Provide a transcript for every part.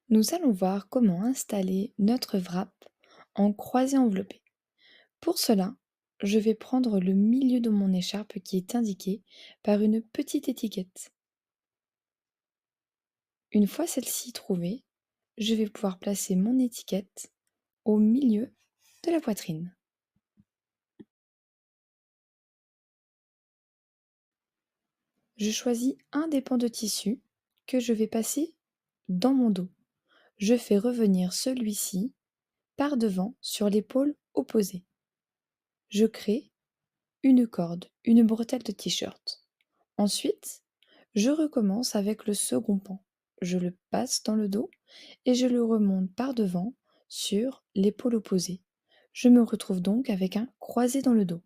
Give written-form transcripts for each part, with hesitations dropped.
Nous allons voir comment installer notre wrap en croisé enveloppé. Pour cela, je vais prendre le milieu de mon écharpe qui est indiqué par une petite étiquette. Une fois celle-ci trouvée, je vais pouvoir placer mon étiquette au milieu de la poitrine. Je choisis un des pans de tissu que je vais passer dans mon dos. Je fais revenir celui-ci par devant sur l'épaule opposée. Je crée une corde, une bretelle de t-shirt. Ensuite, je recommence avec le second pan. Je le passe dans le dos et je le remonte par devant sur l'épaule opposée. Je me retrouve donc avec un croisé dans le dos.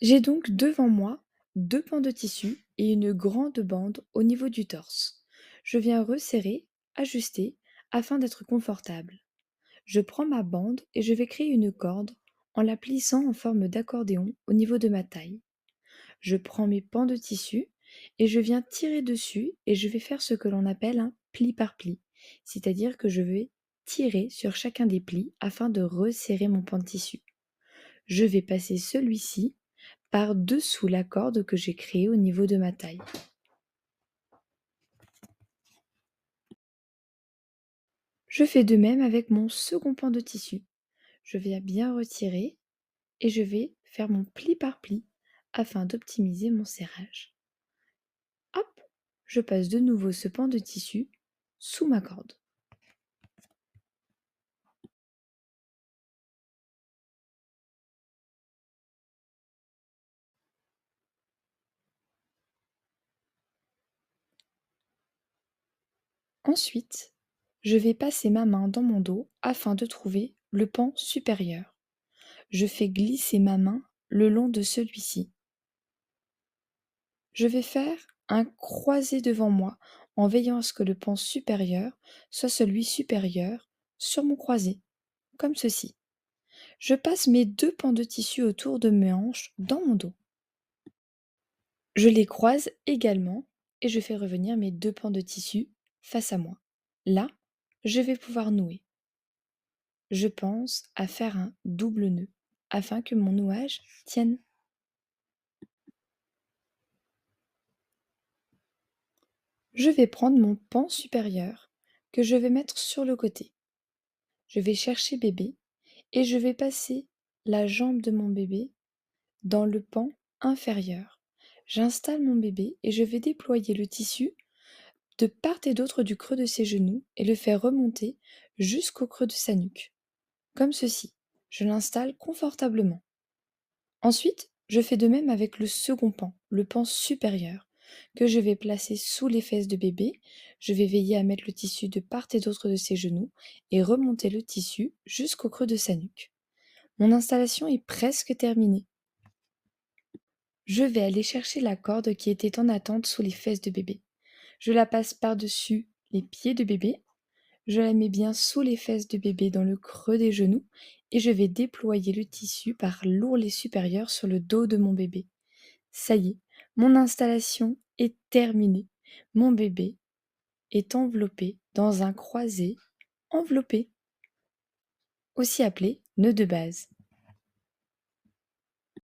J'ai donc devant moi deux pans de tissu et une grande bande au niveau du torse. Je viens resserrer, ajuster afin d'être confortable. Je prends ma bande et je vais créer une corde en la plissant en forme d'accordéon au niveau de ma taille. Je prends mes pans de tissu et je viens tirer dessus et je vais faire ce que l'on appelle un pli par pli, c'est-à-dire que je vais tirer sur chacun des plis afin de resserrer mon pan de tissu. Je vais passer celui-ci par-dessous la corde que j'ai créée au niveau de ma taille. Je fais de même avec mon second pan de tissu. Je viens bien retirer et je vais faire mon pli par pli afin d'optimiser mon serrage. Hop, je passe de nouveau ce pan de tissu sous ma corde. Ensuite, je vais passer ma main dans mon dos afin de trouver le pan supérieur. Je fais glisser ma main le long de celui-ci. Je vais faire un croisé devant moi en veillant à ce que le pan supérieur soit celui supérieur sur mon croisé, comme ceci. Je passe mes deux pans de tissu autour de mes hanches dans mon dos. Je les croise également et je fais revenir mes deux pans de tissu face à moi. Là, je vais pouvoir nouer. Je pense à faire un double nœud afin que mon nouage tienne. Je vais prendre mon pan supérieur que je vais mettre sur le côté. Je vais chercher bébé et je vais passer la jambe de mon bébé dans le pan inférieur. J'installe mon bébé et je vais déployer le tissu de part et d'autre du creux de ses genoux et le faire remonter jusqu'au creux de sa nuque. Comme ceci. Je l'installe confortablement. Ensuite, je fais de même avec le second pan, le pan supérieur, que je vais placer sous les fesses de bébé. Je vais veiller à mettre le tissu de part et d'autre de ses genoux et remonter le tissu jusqu'au creux de sa nuque. Mon installation est presque terminée. Je vais aller chercher la corde qui était en attente sous les fesses de bébé. Je la passe par-dessus les pieds de bébé. Je la mets bien sous les fesses de bébé dans le creux des genoux et je vais déployer le tissu par l'ourlet supérieur sur le dos de mon bébé. Ça y est, mon installation est terminée. Mon bébé est enveloppé dans un croisé enveloppé, aussi appelé nœud de base.